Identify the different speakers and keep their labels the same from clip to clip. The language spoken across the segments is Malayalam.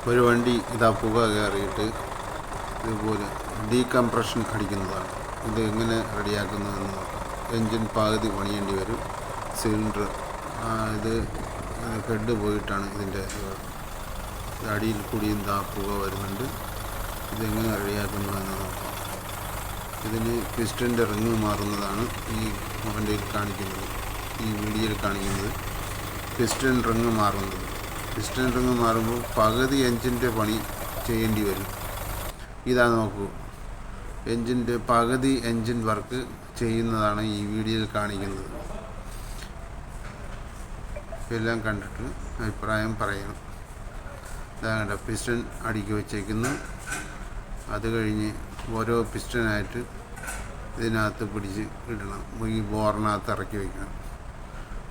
Speaker 1: ഒരു വണ്ടി ഇതാ പുക കയറിയിട്ട് ഇതുപോലെ ഡീകംപ്രഷൻ അടിക്കുന്നതാണ്. ഇത് എങ്ങനെ റെഡിയാക്കുന്നതെന്ന് നോക്കാം. എൻജിൻ പകുതി പണിയേണ്ടി വരും. സിലിണ്ടർ ഇത് ഹെഡ് പോയിട്ടാണ് ഇതിൻ്റെ അടിയിൽ കൂടിയും പുക വരുന്നുണ്ട്. ഇതെങ്ങനെ റെഡിയാക്കുന്നതെന്ന് നോക്കാം. ഇതിന് പിസ്റ്റൻ്റെ റിങ് മാറുന്നതാണ് ഈ വണ്ടിയിൽ കാണിക്കുന്നത്, ഈ വീഡിയോയിൽ കാണിക്കുന്നത്. പിസ്റ്റൺ റിങ് മാറുന്നത്. പിസ്റ്റൺ റിങ് മാറുമ്പോൾ പകുതി എൻജിൻ്റെ പണി ചെയ്യേണ്ടി വരും. ഇതാ നോക്കൂ, എൻജിൻ്റെ പകുതി എൻജിൻ വർക്ക് ചെയ്യുന്നതാണ് ഈ വീഡിയോയിൽ കാണിക്കുന്നത്. എല്ലാം കണ്ടിട്ട് അഭിപ്രായം പറയണം. ഇതാ കണ്ട പിസ്റ്റൺ അടുക്കി വച്ചേക്കുന്നു. അത് കഴിഞ്ഞ് ഓരോ പിസ്റ്റനായിട്ട് ഇതിനകത്ത് പിടിച്ച് ഇടണം. ഈ ബോറിനകത്ത് ഇറക്കി വയ്ക്കണം.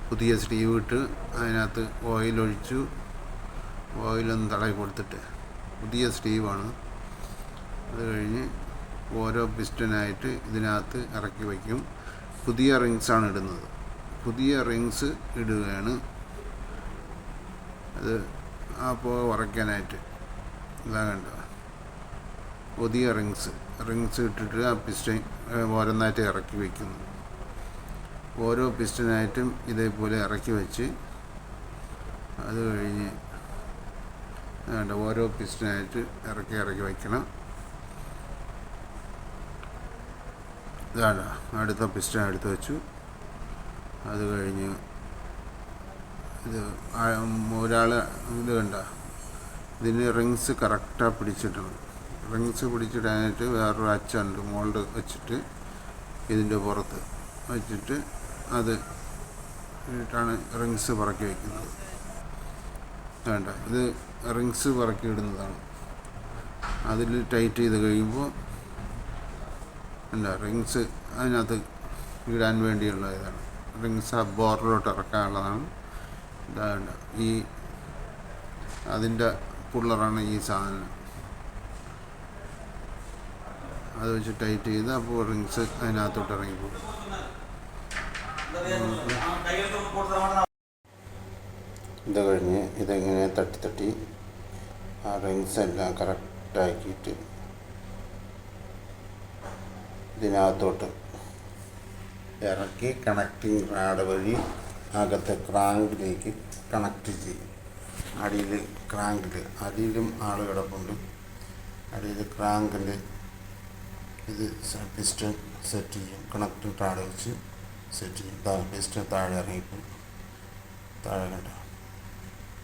Speaker 1: പുതിയ സ്ലീവ് ഇട്ട് അതിനകത്ത് ഓയിലൊഴിച്ചു. ഓയിലൊന്ന് തടവി കൊടുത്തിട്ട് പുതിയ സ്ലീവാണ്. അത് കഴിഞ്ഞ് ഓരോ പിസ്റ്റനായിട്ട് ഇതിനകത്ത് ഇറക്കി വയ്ക്കും. പുതിയ റിങ്സാണ് ഇടുന്നത്. പുതിയ റിങ്സ് ഇടുകയാണ്. അത് അപ്പോൾ ഉറയ്ക്കാനായിട്ട് ഇതാ കണ്ട പുതിയ റിങ്സ് ഇട്ടിട്ട് ആ പിസ്റ്റൻ ഓരോന്നായിട്ട് ഇറക്കി വയ്ക്കുന്നു. ഓരോ പിസ്റ്റനായിട്ടും ഇതേപോലെ ഇറക്കി വെച്ച് അത് കഴിഞ്ഞ് വേണ്ട ഓരോ പിസ്റ്റനായിട്ട് ഇറക്കി വയ്ക്കണം. ഇതാണ് അടുത്ത പിസ്റ്റൻ എടുത്ത് വെച്ചു. അത് കഴിഞ്ഞ് ഇത് ഒരാൾ ഇത് കണ്ട ഇതിന് റിങ്സ് കറക്റ്റായി പിടിച്ചിടണം. റിങ്സ് പിടിച്ചിടാനായിട്ട് വേറൊരു അച്ചുണ്ട്, മോൾഡ് വെച്ചിട്ട് ഇതിൻ്റെ പുറത്ത് വെച്ചിട്ട് അത് ഇട്ടാണ് റിങ്സ് പറക്കി വയ്ക്കുന്നത്. വേണ്ട ഇത് റിങ്സ് പറക്കി ഇടുന്നതാണ്. അതിൽ ടൈറ്റ് ചെയ്ത് കഴിയുമ്പോൾ എന്താ റിങ്സ് അതിനകത്ത് ഇടാൻ വേണ്ടിയുള്ള ഇതാണ്. റിങ്സ് ആ ബോർഡിലോട്ട് ഇറക്കാനുള്ളതാണ്. ഇതാണ് ഈ അതിൻ്റെ പുള്ളറാണ് ഈ സാധനം. അത് വെച്ച് ടൈറ്റ് ചെയ്ത് അപ്പോൾ റിങ്സ് അതിനകത്തോട്ട് ഇറങ്ങിപ്പോകും. ഇത് കഴിഞ്ഞ് ഇതെങ്ങനെ തട്ടി ആ റിങ്സ് എല്ലാം കറക്റ്റാക്കിയിട്ട് ഇതിനകത്തോട്ട് ഇറക്കി കണക്റ്റിംഗ് റാഡ് വഴി അകത്തെ ക്രാങ്കിലേക്ക് കണക്റ്റ് ചെയ്യും. അടിയിൽ ക്രാങ്കിൽ അടിയിലും ആൾ കിടപ്പുണ്ട്. അടിയിൽ ക്രാങ്കിൽ ഇത് പിസ്റ്റൺ സെറ്റ് ചെയ്യും. കണക്റ്റിംഗ് റാഡ് വെച്ച് സെറ്റ് ചെയ്യും. പിസ്റ്റൺ താഴെ ഇറങ്ങിപ്പോകും. താഴെ കണ്ട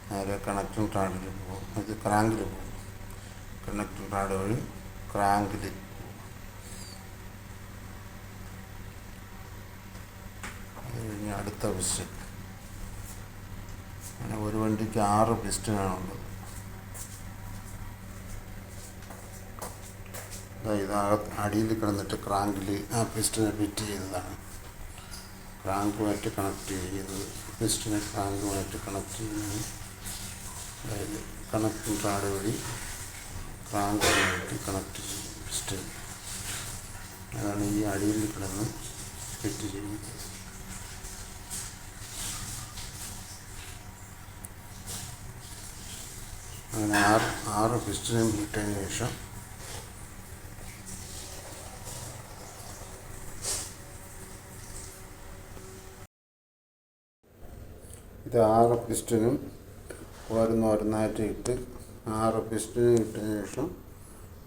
Speaker 1: നേരെ കണക്റ്റിംഗ് റാഡിൽ പോകും. ഇത് ക്രാങ്കിൽ പോകും. കണക്റ്റിംഗ് റാഡ് വഴി ക്രാങ്കിൽ കഴിഞ്ഞ് അടുത്ത പിസ്റ്റൺ. അങ്ങനെ ഒരു വണ്ടിക്ക് 6 പിസ്റ്റനാണുള്ളത്. ഇതകത്ത് അടിയിൽ കിടന്നിട്ട് ക്രാങ്കിൽ ആ പിസ്റ്റനെ ഫിറ്റ് ചെയ്തതാണ്. ക്രാങ്കുമായിട്ട് കണക്ട് ചെയ്യുന്നത്. പിസ്റ്റനെ ക്രാങ്കുമായിട്ട് കണക്ട് ചെയ്യുന്നത്. അതായത് കണക്റ്റിംഗ് റാഡ് വഴി ക്രാങ്കുമായിട്ട് കണക്ട് ചെയ്യും പിസ്റ്റൻ. അതാണ് ഈ അടിയിൽ കിടന്ന് ഫിറ്റ് ചെയ്യുന്നത്. അങ്ങനെ 6 പിസ്റ്റനും ഇട്ടതിന് ശേഷം ഇത് 6 പിസ്റ്റനും ഓരോന്നായിട്ട് ഇട്ട് 6 പിസ്റ്റനും ഇട്ടതിന് ശേഷം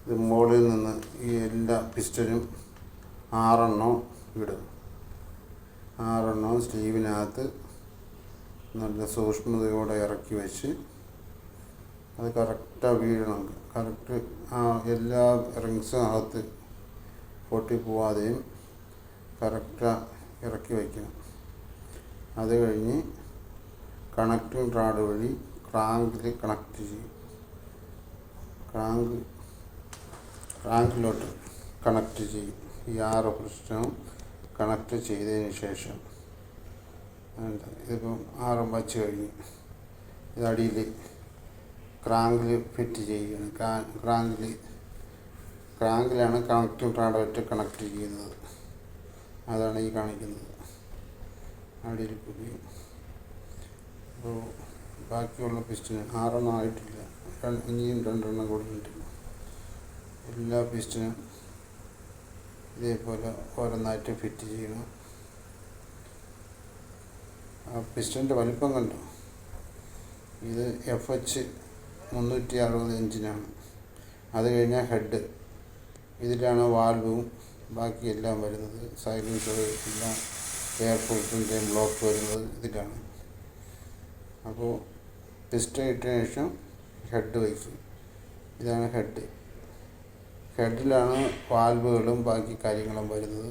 Speaker 1: ഇത് മുകളിൽ നിന്ന് ഈ എല്ലാ പിസ്റ്റനും 6 ഇടും. 6 സ്ലീവിനകത്ത് നല്ല സൂക്ഷ്മതയോടെ ഇറക്കി വെച്ച് അത് കറക്റ്റായി വീഴണം. കറക്റ്റ് ആ എല്ലാ റിങ്സും അകത്ത് പൊട്ടിപ്പോവാതെയും കറക്റ്റായി ഇറക്കി വയ്ക്കണം. അത് കഴിഞ്ഞ് കണക്റ്റിംഗ് റാഡ് വഴി ക്രാങ്കിൽ കണക്ട് ചെയ്യും. ക്രാങ്കിലോട്ട് കണക്ട് ചെയ്യും. ഈ 6 പിസ്റ്റനും കണക്ട് ചെയ്തതിന് ശേഷം ഇതിപ്പം 6 വച്ച് കഴിഞ്ഞ് ഇതടിയിൽ ക്രാങ്കിൽ ഫിറ്റ് ചെയ്യുകയാണ്. ക്രാങ്കിലാണ് കണക്റ്റിംഗ് റാഡായിട്ട് കണക്ട് ചെയ്യുന്നത്. അതാണ് ഈ കാണിക്കുന്നത്. അടിയിൽ കൂടി അപ്പോൾ ബാക്കിയുള്ള പിസ്റ്റന് 6 ആയിട്ടില്ല. ഇനിയും 2 എണ്ണം കൂടി ഉണ്ട്. എല്ലാ പിസ്റ്റനും ഇതേപോലെ ഓരോന്നായിട്ട് ഫിറ്റ് ചെയ്യണം. ആ പിസ്റ്റൻ്റെ വലിപ്പം കണ്ടോ? ഇത് FH 360 എഞ്ചിനാണ്. അത് കഴിഞ്ഞാൽ ഹെഡ്, ഇതിലാണ് വാൽവും ബാക്കിയെല്ലാം വരുന്നത്. സൈലൻസർ എല്ലാം എയർ ഫിൽറ്ററിൻ്റെയും ബ്ലോക്ക് വരുന്നത് ഇതിലാണ്. അപ്പോൾ പിസ്റ്റൺ ഇട്ടതിന് ശേഷം ഹെഡ് വയ്ക്കും. ഇതാണ് ഹെഡ്. ഹെഡിലാണ് വാൽവുകളും ബാക്കി കാര്യങ്ങളും വരുന്നത്.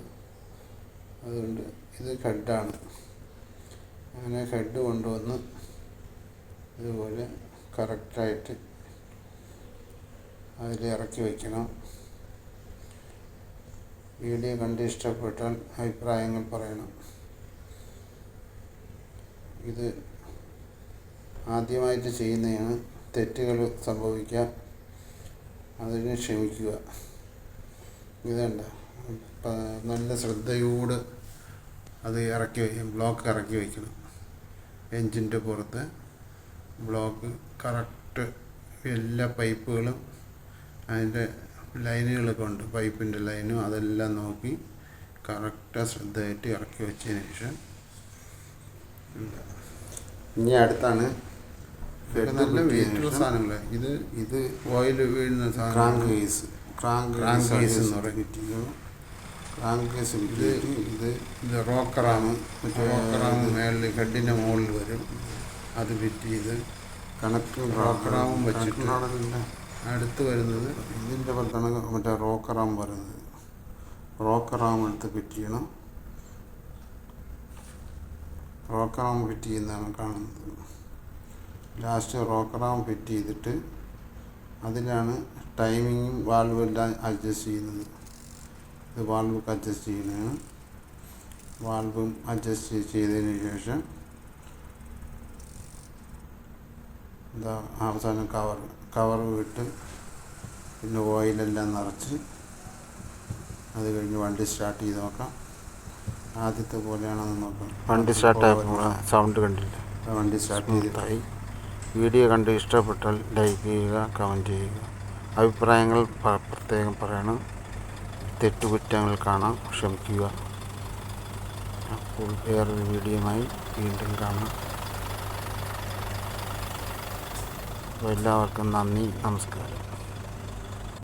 Speaker 1: അതുകൊണ്ട് ഇത് ഹെഡാണ്. അങ്ങനെ ഹെഡ് കൊണ്ടുവന്ന് ഇതുപോലെ കറക്റ്റായിട്ട് അതിൽ ഇറക്കി വയ്ക്കണം. വീഡിയോ കണ്ട് ഇഷ്ടപ്പെട്ടാൽ അഭിപ്രായങ്ങൾ പറയണം. ഇത് ആദ്യമായിട്ട് ചെയ്യുന്നതാണ്, തെറ്റുകൾ സംഭവിക്കാം, അതിന് ക്ഷമിക്കുക. ഇതണ്ട നല്ല ശ്രദ്ധയോട് അത് ബ്ലോക്ക് ഇറക്കി വയ്ക്കണം. എൻജിൻ്റെ പുറത്ത് ബ്ലോക്ക് കറക്റ്റ് എല്ലാ പൈപ്പുകളും അതിൻ്റെ ലൈനുകളൊക്കെ ഉണ്ട്, പൈപ്പിൻ്റെ ലൈനും അതെല്ലാം നോക്കി കറക്റ്റ് ശ്രദ്ധയായിട്ട് ഇറക്കി വെച്ചതിന് ശേഷം ഇനി അടുത്താണ് നല്ല വെയിറ്റുള്ള സാധനങ്ങൾ. ഇത് ഓയിൽ വീഴുന്ന സാധനം ക്രാങ്ക് കേസ് എന്ന് പറയും. ക്രാങ്ക് കേസ് ഇത് റോക്കറാണ്. റോക്കറാമ് മേളിൽ ഹെഡിൻ്റെ മുകളിൽ വരും. അത് ഫിറ്റ് ചെയ്ത് റോക്കറാമും വെച്ചിട്ട് അടുത്ത് വരുന്നത് ഇതിൻ്റെ പുറത്താണ് മറ്റേ റോക്കറാം വരുന്നത്. റോക്കറാം എടുത്ത് ഫിറ്റ് ചെയ്യണം. റോക്കറാം ഫിറ്റ് ചെയ്യുന്നതാണ് കാണുന്നത്. ലാസ്റ്റ് റോക്കറാം ഫിറ്റ് ചെയ്തിട്ട് അതിലാണ് ടൈമിങ്ങും വാൽവും എല്ലാം അഡ്ജസ്റ്റ് ചെയ്യുന്നത്. ഇത് വാൽവൊക്കെ അഡ്ജസ്റ്റ് ചെയ്യുന്നതാണ്. വാൽവും അഡ്ജസ്റ്റ് ചെയ്തതിന് ശേഷം എന്താ അവസാനം കവർ വിട്ട് പിന്നെ ഓയിലെല്ലാം നിറച്ച് അത് കഴിഞ്ഞ് വണ്ടി സ്റ്റാർട്ട് ചെയ്ത് നോക്കാം. ആദ്യത്തെ പോലെയാണെന്ന് നോക്കാം.
Speaker 2: വണ്ടി സ്റ്റാർട്ടായപ്പോൾ സൗണ്ട് കണ്ടില്ല.
Speaker 1: വണ്ടി സ്റ്റാർട്ട് ചെയ്തിട്ടായി.
Speaker 2: വീഡിയോ കണ്ട് ഇഷ്ടപ്പെട്ടാൽ ലൈക്ക് ചെയ്യുക, കമൻറ്റ് ചെയ്യുക. അഭിപ്രായങ്ങൾ പ്രത്യേകം പറയണം. തെറ്റുകുറ്റങ്ങൾ കാണാം, ക്ഷമിക്കുക. അപ്പോൾ വേറൊരു വീഡിയോയുമായി വീണ്ടും കാണാം. അപ്പോൾ എല്ലാവർക്കും നന്ദി, നമസ്കാരം.